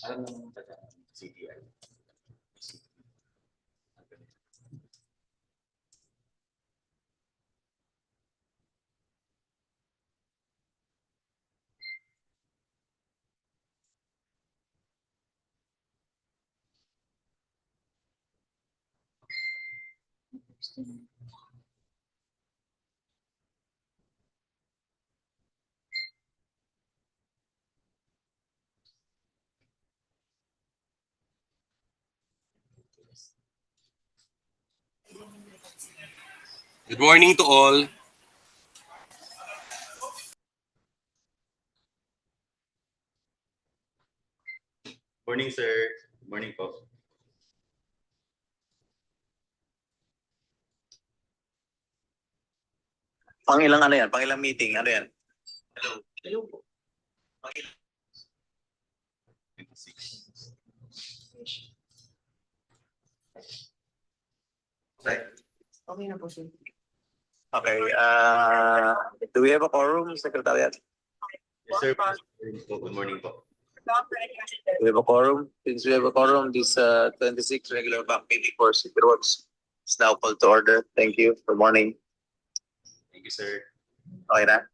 CTI. Good morning to all. Morning, sir. Morning po. Pangilang ano yan? Pangilang meeting? Ano yan? Hello. Hello po. Pangilang 26. right. Okay na po, sir. Okay. Do we have a quorum, Secretariat? Yes, sir. Good morning po. Do we have a quorum? Since we have a quorum, this 26 regular bank meeting for City Roads is now called to order. Thank you. Good morning. Thank you, sir. Okay na?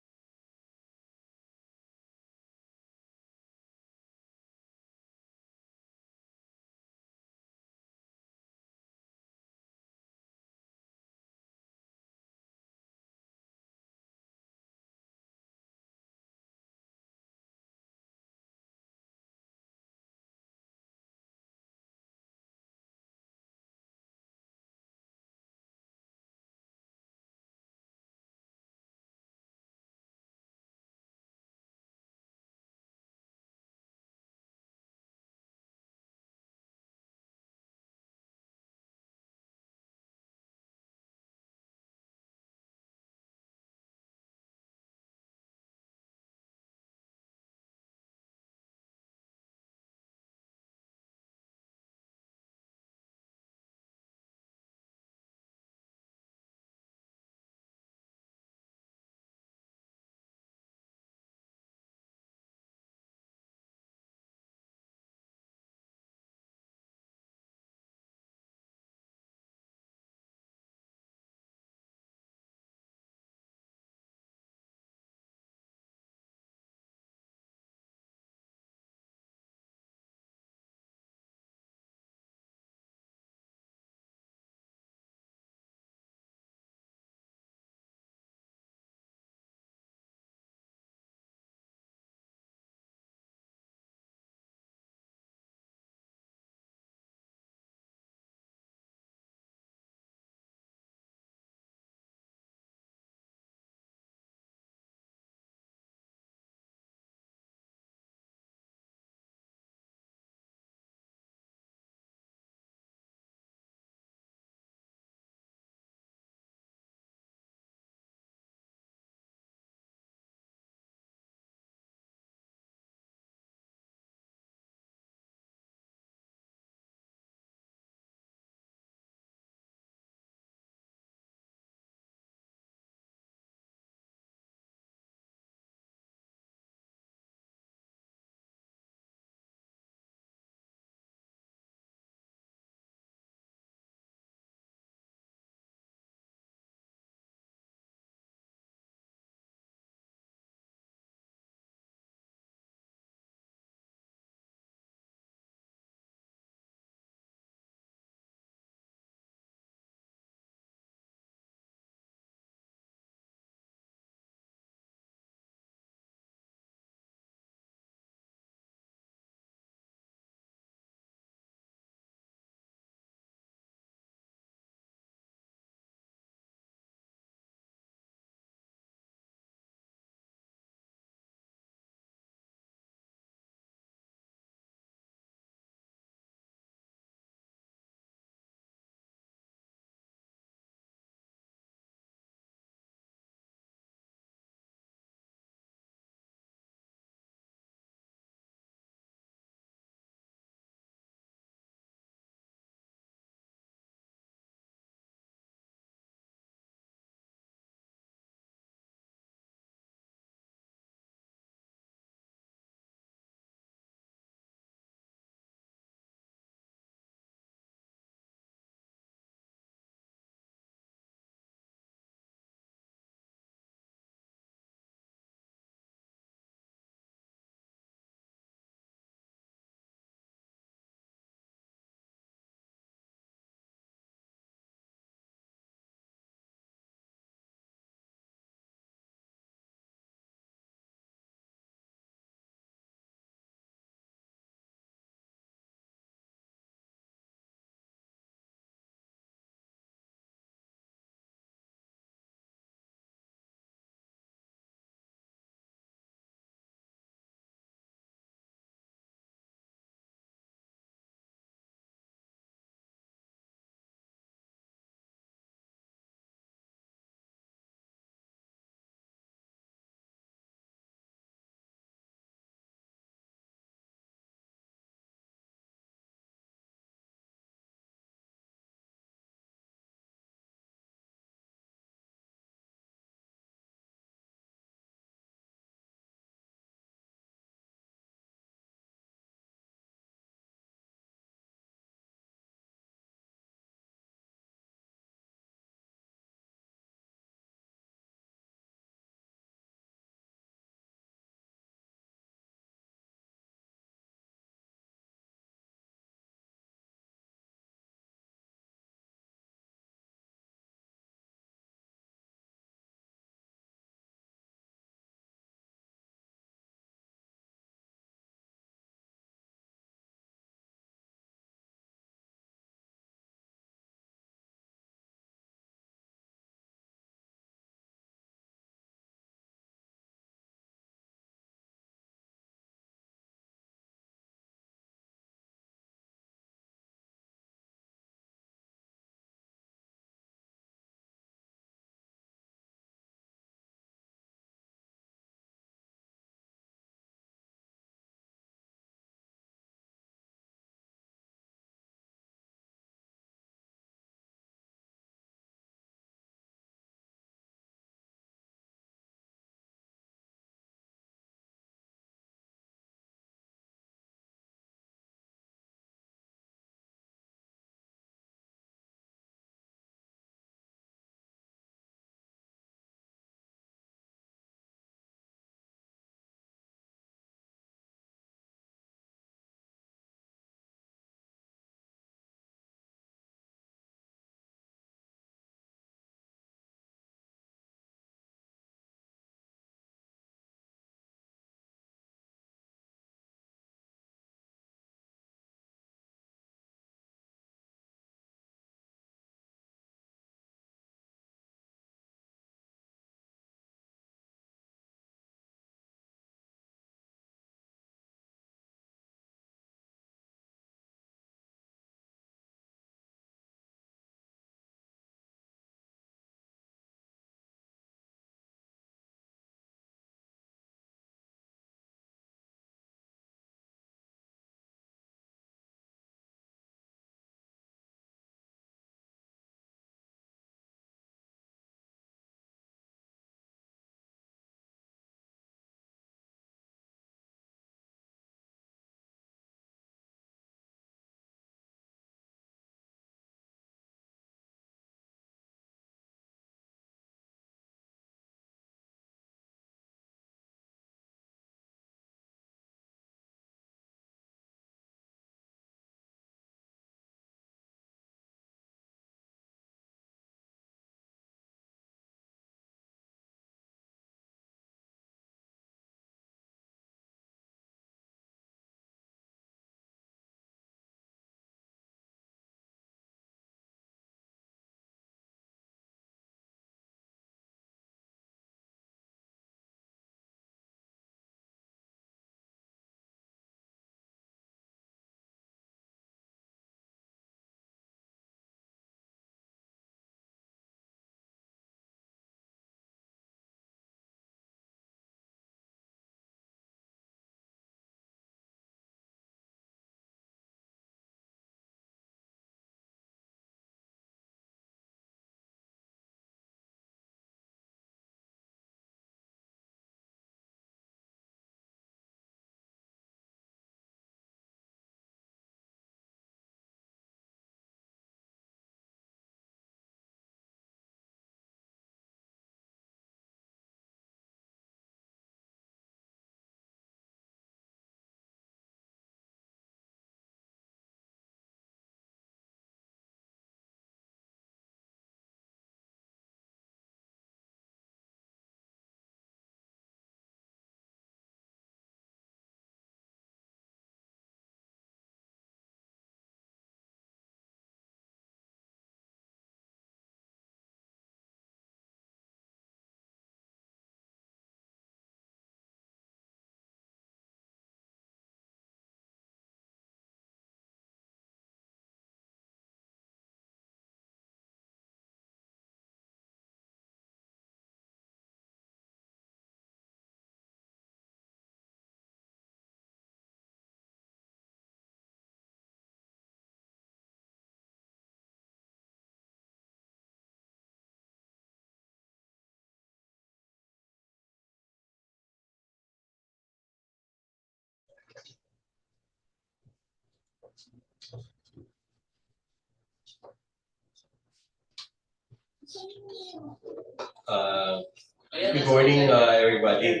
Good morning, everybody.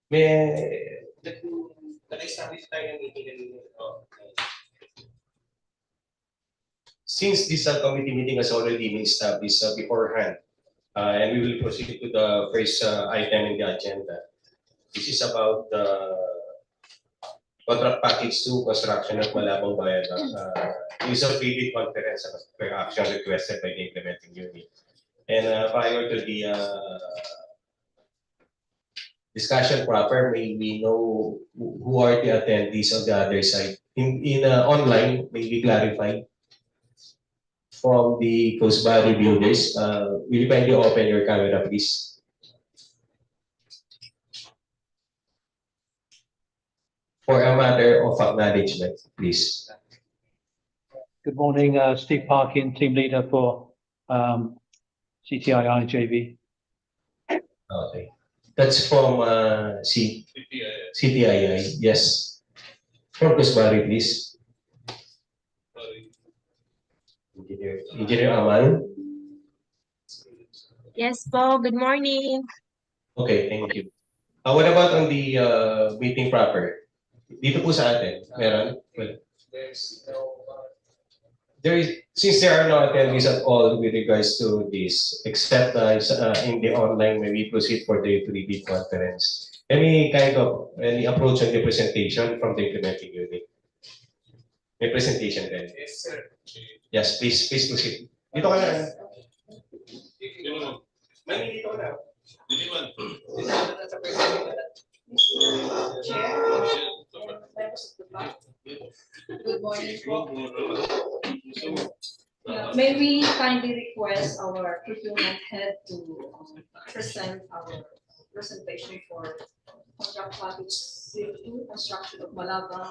May nag-establish tayo ng meeting kanina. Since this committee meeting has already been established beforehand, and we will proceed to the first item in the agenda. This is about the contract package 2 construction of Malabang Viaduct. It is a video conference per action requested by the implementing unit. And prior to the discussion proper, may we know who are the attendees on the other side. In online, may we clarify from the Cosbari builders. Will you kindly open your camera, please? For a matter of acknowledgement, please. Good morning, Steve Parkin, team leader for CTII JV. Okay. That's from CTII, yes. From Cosbari, please. Engineer Amal. Yes po, good morning. Okay, thank you. What about on the meeting proper? Dito po sa atin, meron? Well, since there are no attendees at all with regards to this, except in the online, when we proceed for the 3D conference, any approach on the presentation from the implementing unit? May presentation then? Yes, sir. Yes, please proceed. Dito ka na. Mani, dito ka na. Good morning po. May we kindly request our procurement head to present our presentation for contract package 2 construction of Malabang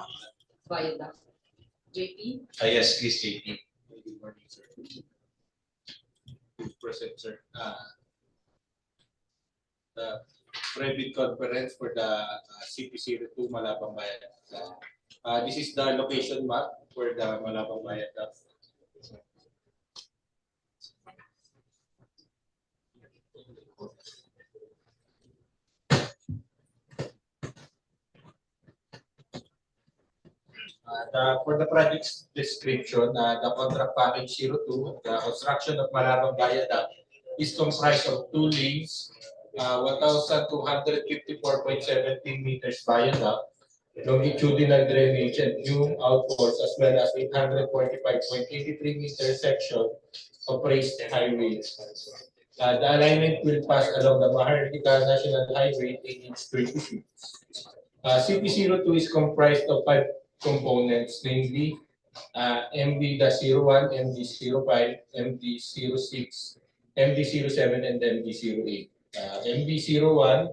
Viaduct. JP? Yes, please, JP. Good morning, sir. Present, sir. The private conference for the CP02 Malabang Viaduct. This is the location map for the Malabang Viaduct. For the project description, the contract package 02, the construction of Malabang Viaduct is comprised of 2 lanes, 1,254.17 meters viaduct, longitudinal drainage and new outfalls, as well as 845.83 meter section of raised highway. The alignment will pass along the Maharlika National Highway NH36. CP02 is comprised of 5 components, namely MD-01, MD-05, MD-06, MD-07, and MD-08. MD-01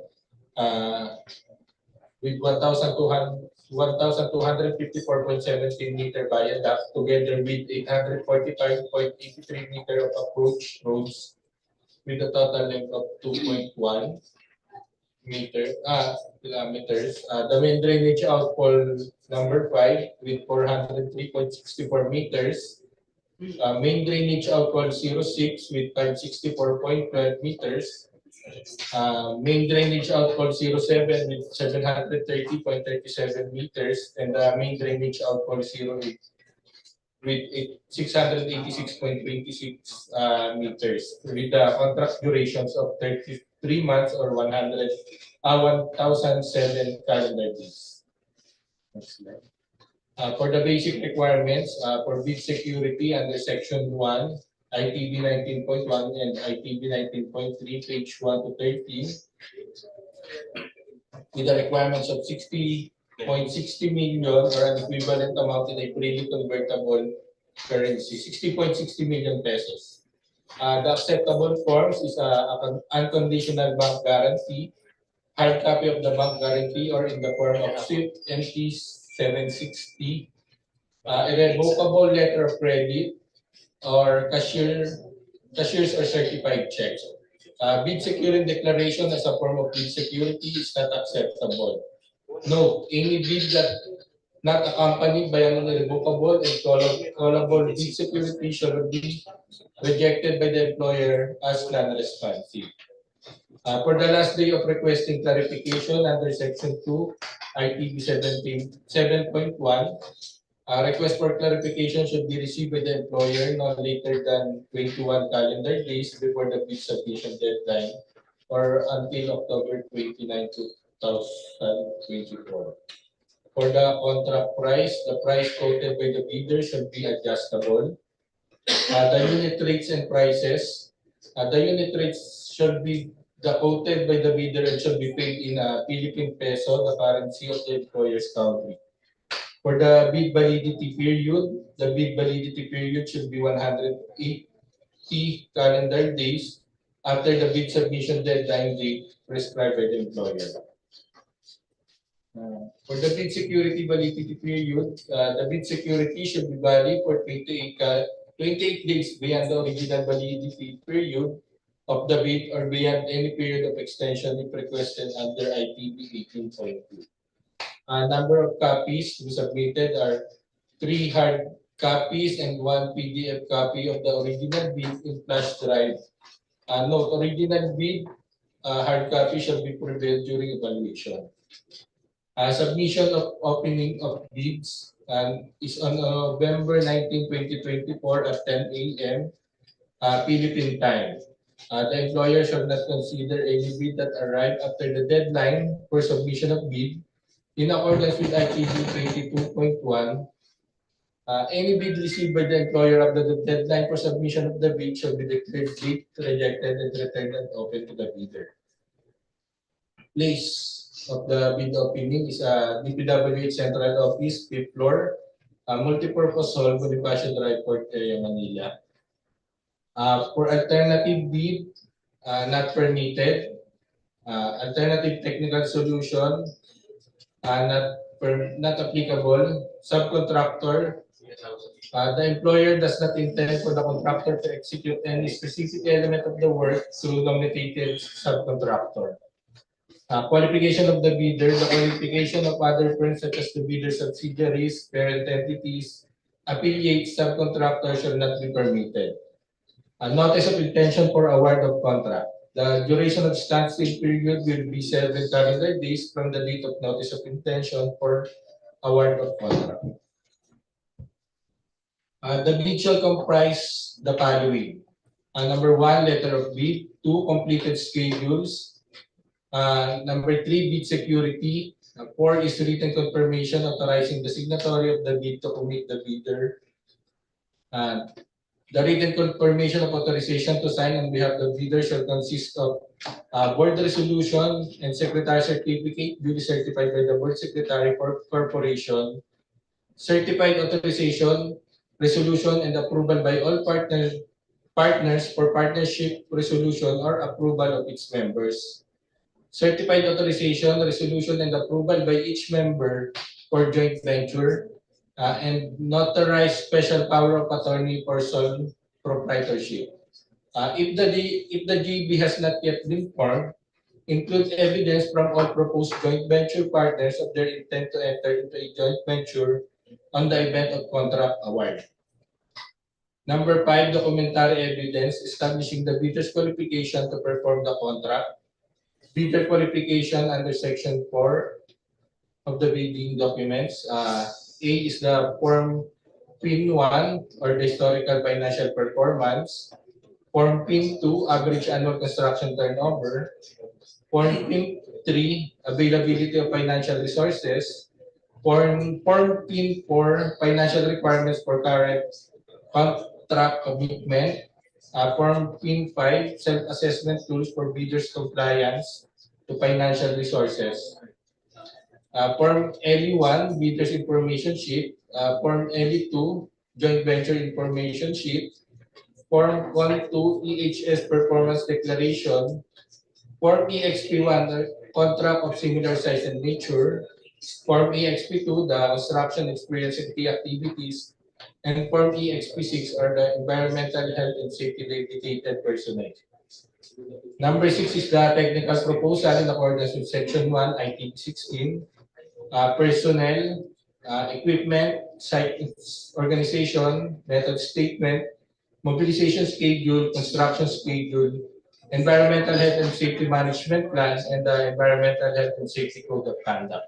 with 1,254.17 meter viaduct together with 845.83 meter of approach roads with a total length of 2.1 kilometers. The main drainage outfall number 5 with 403.64 meters. Main drainage outfall 06 with 564.12 meters. Main drainage outfall 07 with 730.37 meters. And the main drainage outfall 08 with 686.26 meters with the contract durations of 33 months or 1,007 calendar days. Next slide. For the basic requirements, for bid security under section 1, ITB 19.1 and ITB 19.3, page 1 to 13, with the requirements of 60.60 million or an equivalent amount in a freely convertible currency, 60.60 million pesos. The acceptable forms is an unconditional bank guarantee, hard copy of the bank guarantee or in the form of SWIFT NT 760, a revocable letter of credit or cashier's or certified checks. Bid securing declaration as a form of bid security is not acceptable. No, any bid that not accompanied by an irrevocable and callable bid security shall be rejected by the employer as non-responsive. For the last day of requesting clarification under Section 2, ITB 7.1, request for clarification should be received by the employer no later than 21 calendar days before the bid submission deadline or until October 29, 2024. For the contract price, the price quoted by the bidder should be adjustable. The unit rates and prices, the unit rates should be quoted by the bidder and should be paid in Philippine peso, the currency of the employer's country. For the bid validity period, the bid validity period should be 180 calendar days after the bid submission deadline date prescribed by the employer. For the bid security validity period, the bid security should be valid for 28 days beyond the original validity period of the bid or beyond any period of extension if requested under ITB 18.2. Number of copies to be submitted are 3 hard copies and 1 PDF copy of the original bid in flash drive. Note, original bid hard copy shall be prevailed during evaluation. Submission of opening of bids is on November 19, 2024 at 10 a.m. Philippine time. The employer shall not consider any bid that arrive after the deadline for submission of bid. In accordance with ITB 22.1, any bid received by the employer after the deadline for submission of the bid shall be declared late, rejected, and returned and open to the bidder. Place of the bid opening is DPWH Central Office, 5th floor, multipurpose hall, Bonifacio Drive, Port Area, Manila. For alternative bid, not permitted. Alternative technical solution, not applicable. Subcontractor, the employer does not intend for the contractor to execute any specific element of the work through nominated subcontractor. Qualification of the bidder, the qualification of other firms such as the bidder subsidiaries, parent entities, affiliates, subcontractors shall not be permitted. A notice of intention for award of contract. The duration of standstill period will be 7 calendar days from the date of notice of intention for award of contract. The bid shall comprise the following. Number 1, letter of bid. 2, completed schedules. Number 3, bid security. 4 is written confirmation authorizing the signatory of the bid to commit the bidder. The written confirmation of authorization to sign on behalf of the bidder shall consist of board resolution and secretary certificate duly certified by the board secretary for corporation, certified authorization, resolution, and approval by all partners for partnership resolution or approval of its members. Certified authorization, resolution, and approval by each member for joint venture, and notarized special power of attorney for sole proprietorship. If the JV has not yet been formed, include evidence from all proposed joint venture partners of their intent to enter into a joint venture on the event of contract award. Number 5, documentary evidence establishing the bidder's qualification to perform the contract. Bidder qualification under Section 4 of the bidding documents. A is the Form PIN 1 or the historical financial performance. Form PIN 2, average annual construction turnover. Form PIN 3, availability of financial resources. Form PIN 4, financial requirements for current contract commitment. Form PIN 5, self-assessment tools for bidders' compliance to financial resources. Form LE1, bidders information sheet. Form LE2, joint venture information sheet. Form 1-2, EHS performance declaration. Form EXP1, contract of similar size and nature. Form EXP2, the construction experience and key activities. And Form EXP6 are the environmental health and safety dedicated personnel. Number 6 is the technical proposal in accordance with Section 1, IT 16. Personnel, equipment, site organization, method statement, mobilization schedule, construction schedule, environmental health and safety management plans, and the environmental health and safety code of conduct.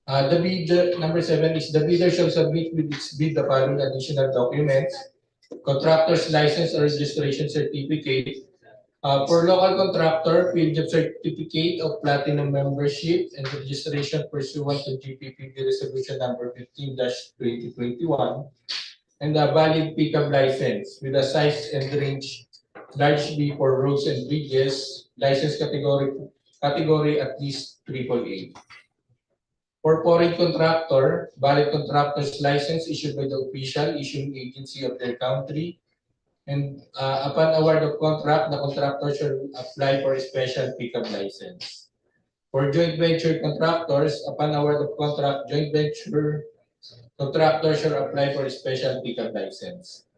The bidder, number 7 is the bidder shall submit with its bid the following additional documents: contractor's license or registration certificate. For local contractor, field job certificate of platinum membership and registration pursuant to GPPB resolution number 15-2021, and a valid pickup license with a size and range large B for roads and bridges, license category at least AAA. For foreign contractor, valid contractor's license issued by the official issuing agency of their country. And upon award of contract, the contractor shall apply for a special pickup license. For joint venture contractors, upon award of contract, joint venture contractor shall apply for a special pickup license.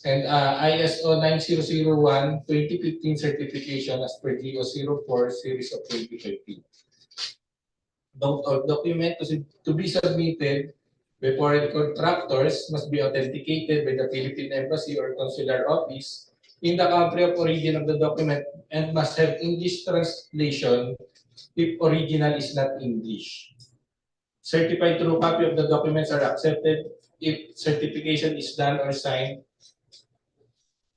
And ISO 9001-2015 certification as per GO04 series of 2015. Note of document to be submitted by foreign contractors must be authenticated by the Philippine Embassy or Consular Office in the country of origin of the document and must have English translation if original is not English. Certified true copy of the documents are accepted if certification is done or signed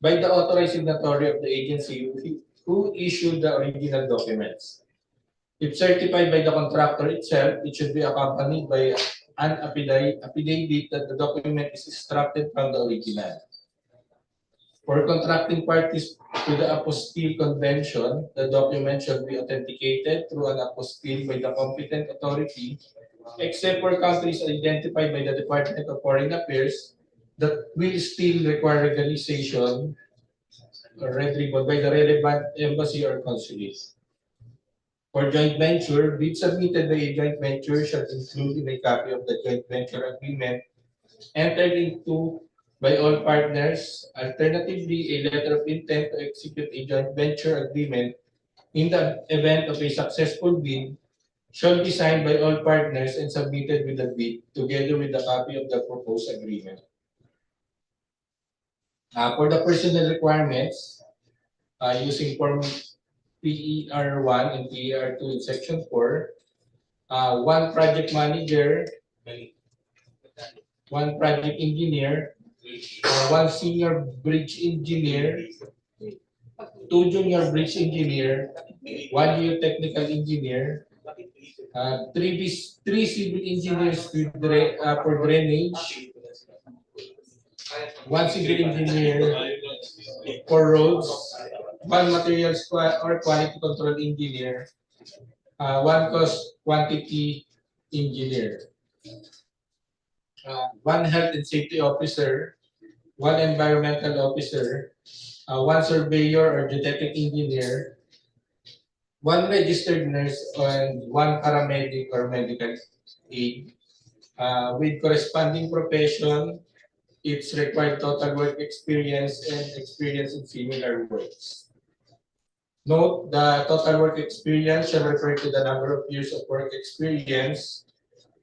by the authorized signatory of the agency who issued the original documents. If certified by the contractor itself, it should be accompanied by an affidavit that the document is extracted from the original. For contracting parties to the apostille convention, the document shall be authenticated through an apostille by the competent authority, except for countries identified by the Department of Foreign Affairs that will still require legalization or red ribbon by the relevant embassy or consulate. For joint venture, bid submitted by a joint venture shall include in a copy of the joint venture agreement entered into by all partners. Alternatively, a letter of intent to execute a joint venture agreement in the event of a successful bid shall be signed by all partners and submitted with the bid together with a copy of the proposed agreement. For the personnel requirements, using Form PER1 and PER2 in Section 4, one project manager, one project engineer, one senior bridge engineer, two junior bridge engineer, one geotechnical engineer, three civil engineers for drainage, one civil engineer for roads, one materials or quality control engineer, one cost quantity engineer, one health and safety officer, one environmental officer, one surveyor or geodetic engineer, one registered nurse, and one paramedic or medical aid. With corresponding profession, its required total work experience and experience in similar works. Note, the total work experience shall refer to the number of years of work experience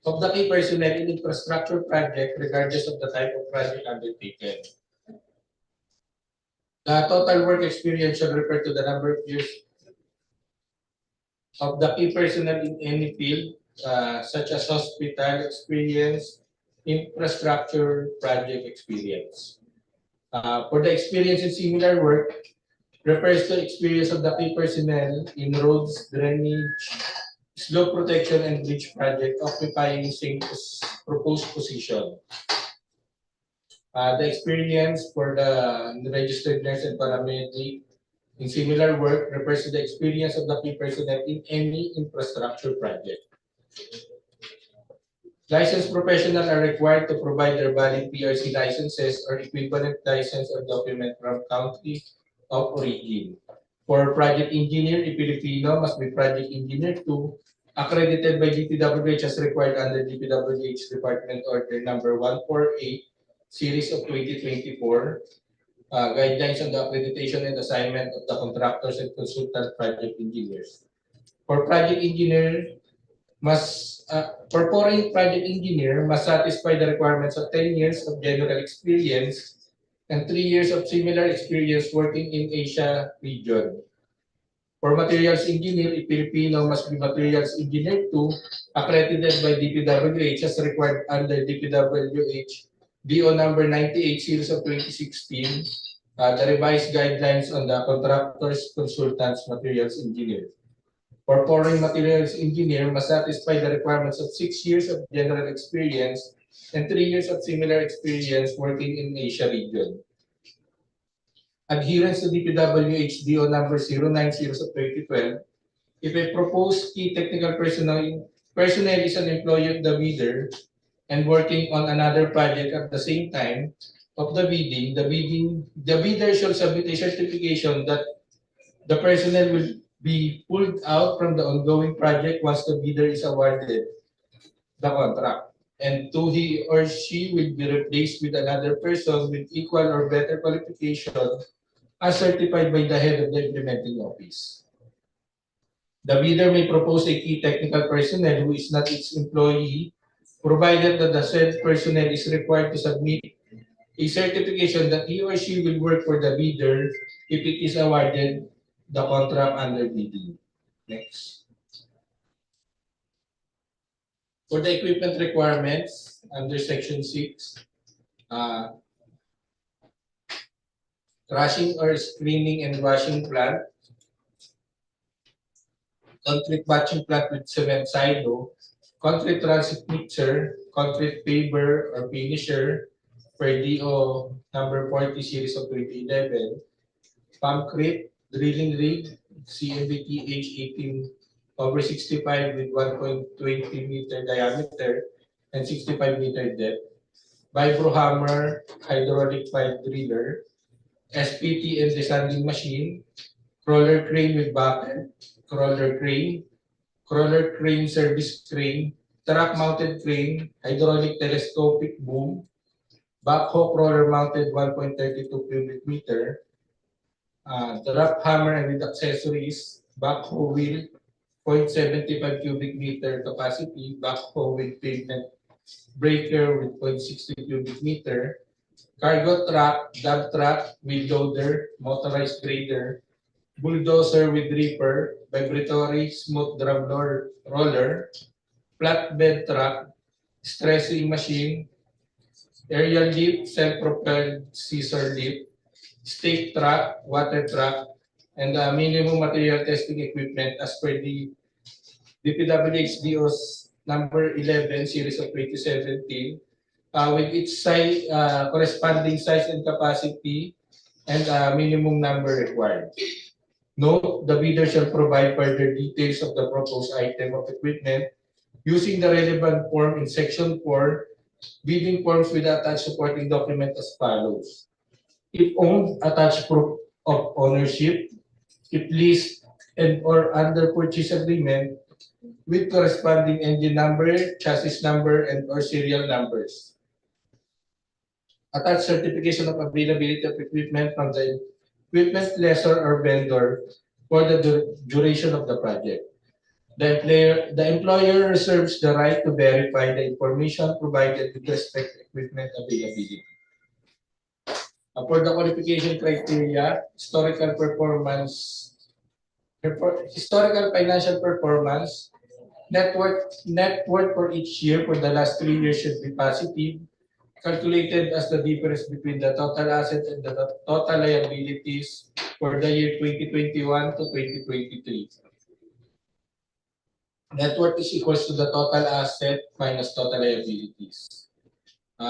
of the key personnel in infrastructure project regardless of the type of project undertaken. The total work experience shall refer to the number of years of the key personnel in any field, such as hospital experience, infrastructure project experience. For the experience in similar work, refers to experience of the key personnel in roads, drainage, slope protection, and bridge project occupying same proposed position. The experience for the registered nurse and paramedic in similar work refers to the experience of the key personnel in any infrastructure project. Licensed professionals are required to provide their valid PRC licenses or equivalent license or document from country of origin. For project engineer, a Filipino must be project engineer 2, accredited by DPWH as required under DPWH Department Order number 148, series of 2024. guidelines on the accreditation and assignment of the contractors and consultant project engineers. For project engineer, for foreign project engineer must satisfy the requirements of 10 years of general experience and 3 years of similar experience working in Asia region. For materials engineer, a Filipino must be materials engineer 2, accredited by DPWH as required under DPWH DO number 98 series of 2016, the revised guidelines on the contractors, consultants, materials engineer. For foreign materials engineer must satisfy the requirements of 6 years of general experience and 3 years of similar experience working in Asia region. Adherence to DPWH DO number 090 of 2012. If a proposed key technical personnel is an employee of the bidder and working on another project at the same time of the bidding, the bidder shall submit a certification that the personnel will be pulled out from the ongoing project once the bidder is awarded the contract. And two, he or she will be replaced with another person with equal or better qualification as certified by the head of the implementing office. The bidder may propose a key technical personnel who is not its employee, provided that the said personnel is required to submit a certification that he or she will work for the bidder if it is awarded the contract under bidding. Next. For the equipment requirements under Section 6, crushing or screening and washing plant, concrete batching plant with cement silo, concrete transit mixer, concrete paver or finisher per DO number 40 series of 2011, concrete drilling rig, CMBT H18 over 65 with 1.20 meter diameter and 65 meter depth, vibro hammer, hydraulic pipe driller, SPT and descending machine, crawler crane with bucket, crawler crane service crane, truck mounted crane, hydraulic telescopic boom, backhoe crawler mounted 1.32 cubic meter, drop hammer and with accessories, backhoe wheel, 0.75 cubic meter capacity, backhoe with pavement breaker with 0.60 cubic meter, cargo truck, dump truck, wheel loader, motorized grader, bulldozer with reaper, vibratory smooth drum roller, flatbed truck, stressing machine, aerial lift, self-propelled scissor lift, stake truck, water truck, and minimum material testing equipment as per the DPWHDO's number 11 series of 2017 with its size, corresponding size and capacity and minimum number required. Note, the bidder shall provide further details of the proposed item of equipment using the relevant form in Section 4, bidding forms with attached supporting document as follows. If owned, attach proof of ownership. If leased and or under purchase agreement with corresponding engine number, chassis number, and or serial numbers. Attach certification of availability of equipment from the equipment lessor or vendor for the duration of the project. The employer reserves the right to verify the information provided with respect to equipment availability. For the qualification criteria, historical financial performance, net worth for each year for the last 3 years should be positive, calculated as the difference between the total assets and the total liabilities for the year 2021 to 2023. Net worth is equals to the total asset minus total liabilities.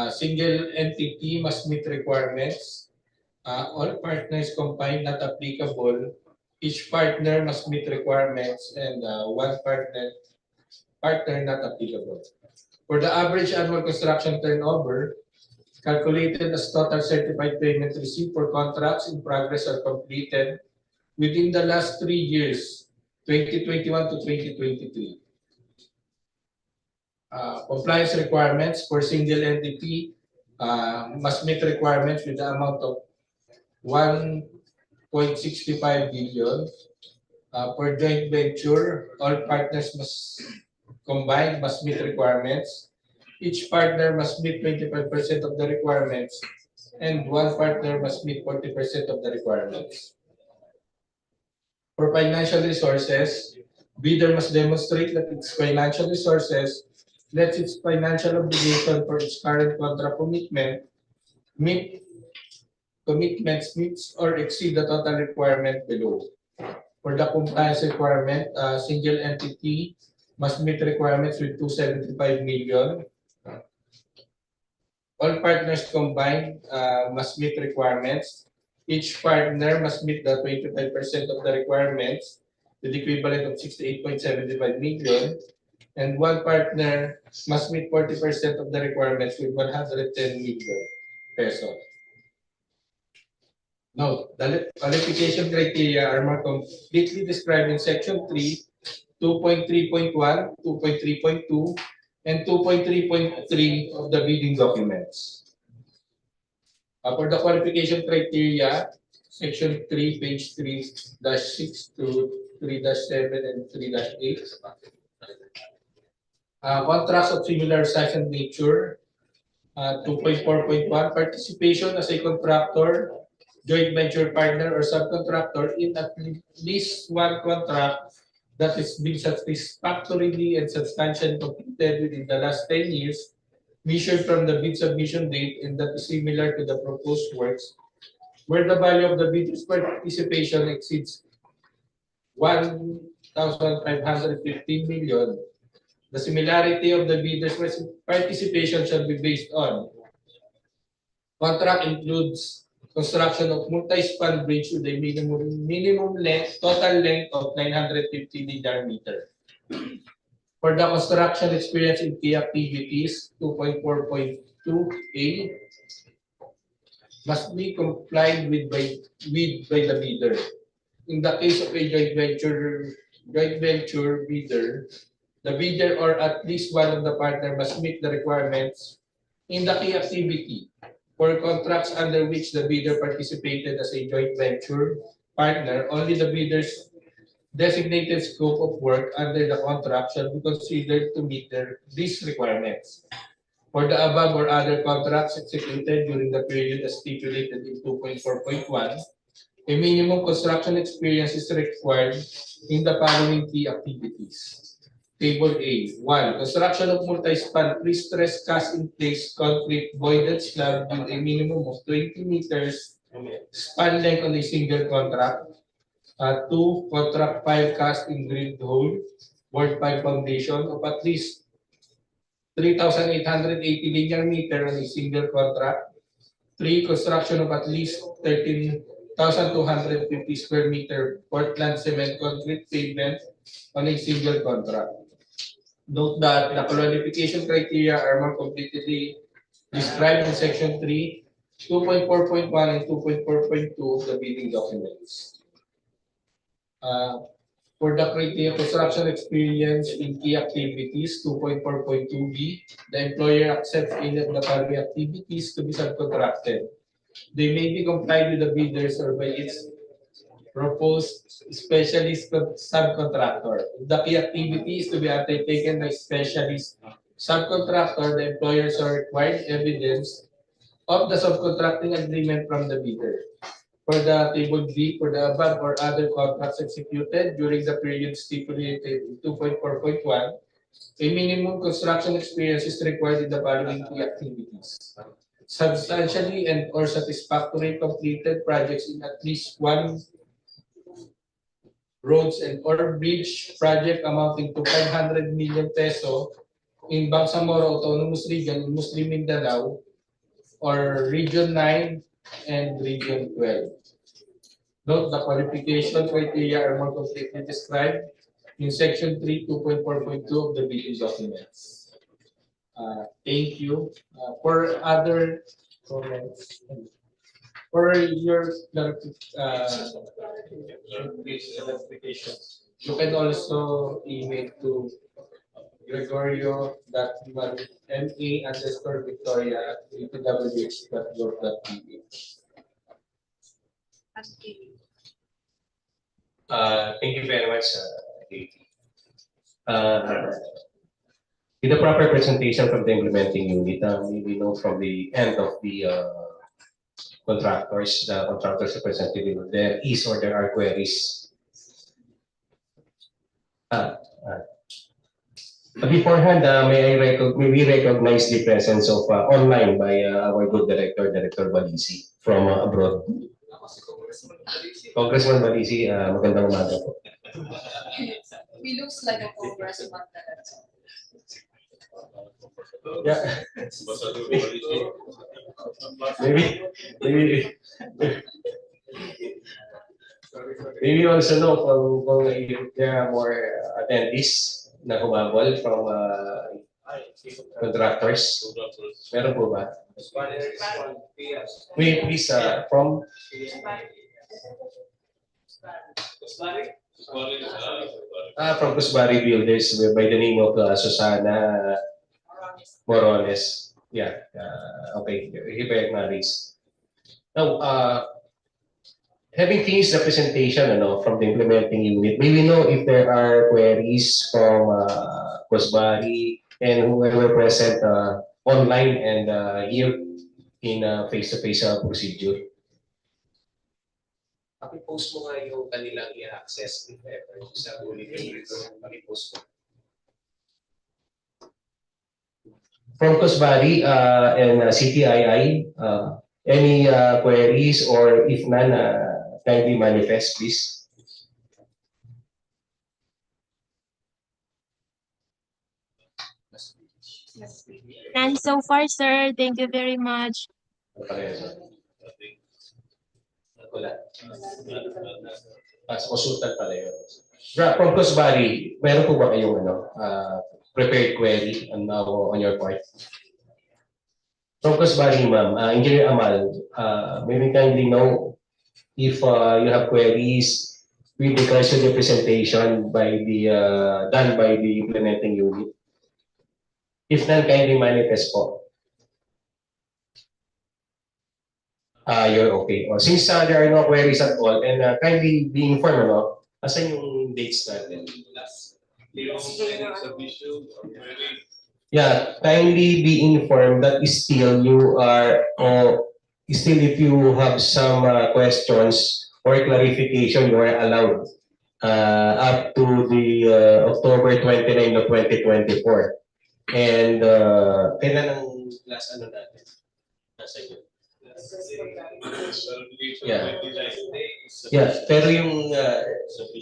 Single entity must meet requirements. All partners combined not applicable. Each partner must meet requirements and one partner not applicable. For the average annual construction turnover, calculated as total certified payment received for contracts in progress or completed within the last 3 years, 2021 to 2023. Compliance requirements for single entity must meet requirements with the amount of 1.65 billion. For joint venture, all partners must meet requirements. Each partner must meet 25% of the requirements, and one partner must meet 40% of the requirements. For financial resources, bidder must demonstrate that its financial resources lets its financial obligation for its current contract meet commitments meets or exceed the total requirement below. For the compliance requirement, a single entity must meet requirements with 275 million. All partners combined must meet requirements. Each partner must meet the 25% of the requirements, the equivalent of 68.75 million, and one partner must meet 40% of the requirements with 110 million pesos. Note, the qualification criteria are more completely described in Section 3, 2.3.1, 2.3.2, and 2.3.3 of the bidding documents. For the qualification criteria, Section 3, page 3-6 to 3-7 and 3-8. Contracts of similar size and nature. 2.4.1, participation as a contractor, joint venture partner, or subcontractor in at least one contract that is been satisfactorily and substantially completed within the last 10 years, measured from the bid submission date, and that is similar to the proposed works, where the value of the bidder's participation exceeds 1,515 million. The similarity of the bidder's participation shall be based on contract includes construction of multi-span bridge with a minimum length, total length of 950 linear meter. For the construction experience in key activities, 2.4.2a must be complied with by the bidder. In the case of a joint venture bidder, the bidder or at least one of the partner must meet the requirements in the key activity. For contracts under which the bidder participated as a joint venture partner, only the bidder's designated scope of work under the contract shall be considered to meet these requirements. For the above or other contracts executed during the period as stipulated in 2.4.1, a minimum construction experience is required in the following key activities. Table A. 1. Construction of multi-span pre-stressed cast-in-place concrete voided slab with a minimum of 20 meters span length on a single contract. 2. Contract 5 cast-in-grid hole board 5 foundation of at least 3,880 linear meter on a single contract. 3. Construction of at least 13,250 square meter Portland cement concrete pavement on a single contract. Note that the qualification criteria are more completely described in Section 3, 2.4.1 and 2.4.2 of the bidding documents. For the criteria construction experience in key activities, 2.4.2b, the employer accepts any of the following activities to be subcontracted. They may be complied with the bidders or by its proposed specialist subcontractor. If the key activity is to be undertaken by specialist subcontractor, the employers are required evidence of the subcontracting agreement from the bidder. For the table B, for the above or other contracts executed during the period stipulated in 2.4.1, a minimum construction experience is required in the following key activities. Substantially and or satisfactory completed projects in at least one roads and or bridge project amounting to 500 million peso in Bangsamoro Autonomous Region in Muslim Mindanao or Region 9 and Region 12. Note the qualification criteria are more completely described in Section 3, 2.4.2 of the bidding documents. Thank you. For other comments, for your clarification, you can also email to gregorio.ma_victoria@apwh.gov.ph. Thank you very much, Katie. With the proper presentation from the implementing unit, we know from the end of the contractors representative, there is or there are queries. Beforehand, may we recognize the presence of online by our good director, Director Balisi from abroad. Congressman Balisi, magandang umaga po. He looks like a congressman. Yeah. maybe maybe also know kung if there are more attendees na humabol from contractors. Meron po ba? May please from Kusbari Builders by the name of Susana Morones. Yeah. Okay. He acknowledged. Now, having finished the presentation from the implementing unit, may we know if there are queries from Kusbari and whoever present online and here in face-to-face procedure? Paki-post mo nga yung kanilang i-access if ever sa bulletin. Paki-post mo. From Kusbari and CTII, any queries or if none, kindly manifest, please. None so far, sir. Thank you very much. Wala. Consultant pala yun. From Kusbari, meron po ba kayong prepared query on your part? From Kusbari, ma'am, Engineer Amal, may we kindly know if you have queries with regards to the presentation done by the implementing unit. If none, kindly manifest po. You're okay. Since there are no queries at all, and kindly be informed, asan yung dates natin? Yeah, kindly be informed that still you are, still if you have some questions or clarification, you are allowed up to the October 29 of 2024. And kailan ang last natin? Nasa inyo? Yeah. Yeah, pero yung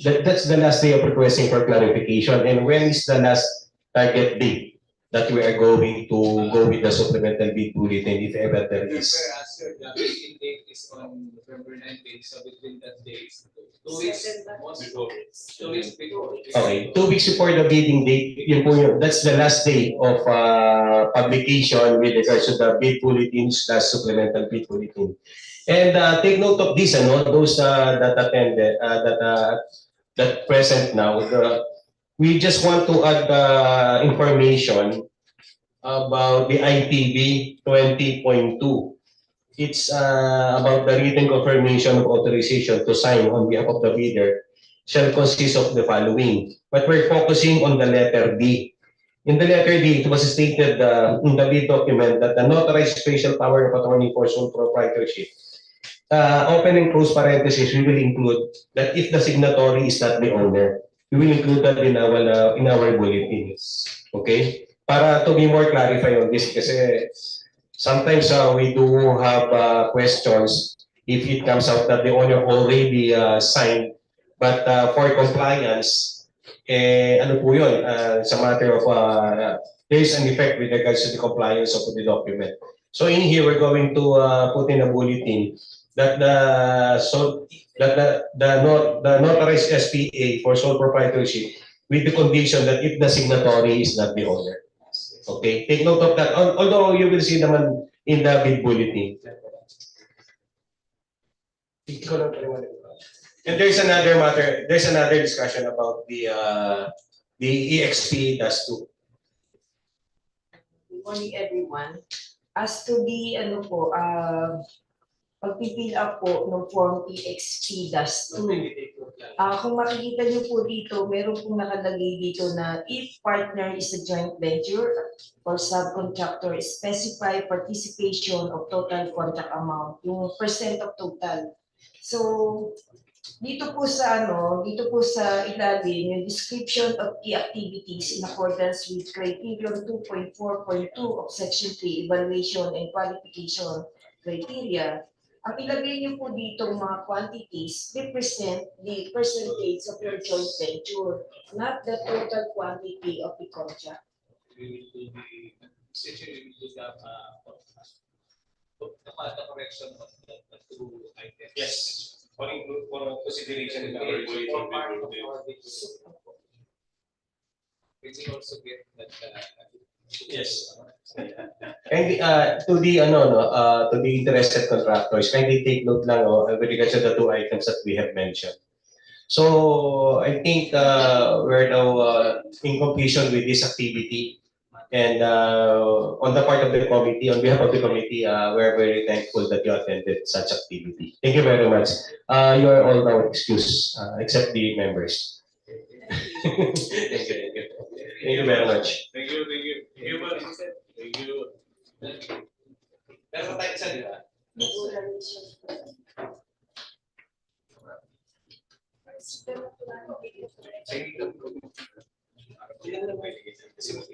that's the last day of requesting for clarification. And when is the last target date that we are going to go with the supplemental bid bulletin if ever there is? The bidding date is on November 19th, so between that days, 2 weeks before. 2 weeks before. Okay, 2 weeks before the bidding date, that's the last day of publication with regards to the bid bulletin / supplemental bid bulletin. And take note of this, those that attended, that present now. We just want to add information about the ITB 20.2. It's about the written confirmation of authorization to sign on behalf of the bidder shall consist of the following. But we're focusing on the letter D. In the letter D, it was stated in the bid document that the notarized special power of attorney for sole proprietorship, open and close parentheses, we will include that if the signatory is not the owner, we will include that in our bulletin. Okay? Para to be more clarified on this, kasi sometimes we do have questions if it comes out that the owner already signed, but for compliance, ano po yun, it's a matter of there is an effect with regards to the compliance of the document. So in here, we're going to put in a bulletin that the notarized SPA for sole proprietorship with the condition that if the signatory is not the owner. Okay, take note of that. Although you will see naman in the bid bulletin. And there's another matter. There's another discussion about the EXP -2. Good morning, everyone. As to the pag-fill up po ng Form EXP-2. Kung makikita niyo po dito, meron pong nakalagay dito na if partner is a joint venture or subcontractor, specify participation of total contract amount, yung percent of total. So, dito po sa ilalim, yung description of key activities in accordance with criterion 2.4.2 of section 3, evaluation and qualification criteria. Ang ilagay niyo po dito mga quantities represent the percentage of your joint venture, not the total quantity of the contract. We will do the essentially we will do the correction of the two items. Yes. For consideration in our Okay, for part of our business. We will also get that. Yes. And to the interested contractors, kindly take note lang with regards to the two items that we have mentioned. So I think we're now in completion with this activity. And on the part of the committee, on behalf of the committee, we're very thankful that you attended such activity. Thank you very much. You are all now excused, except the members. Thank you. Thank you very much. Thank you. Thank you. Meron pa tayo isa, di ba? Yes. Kasi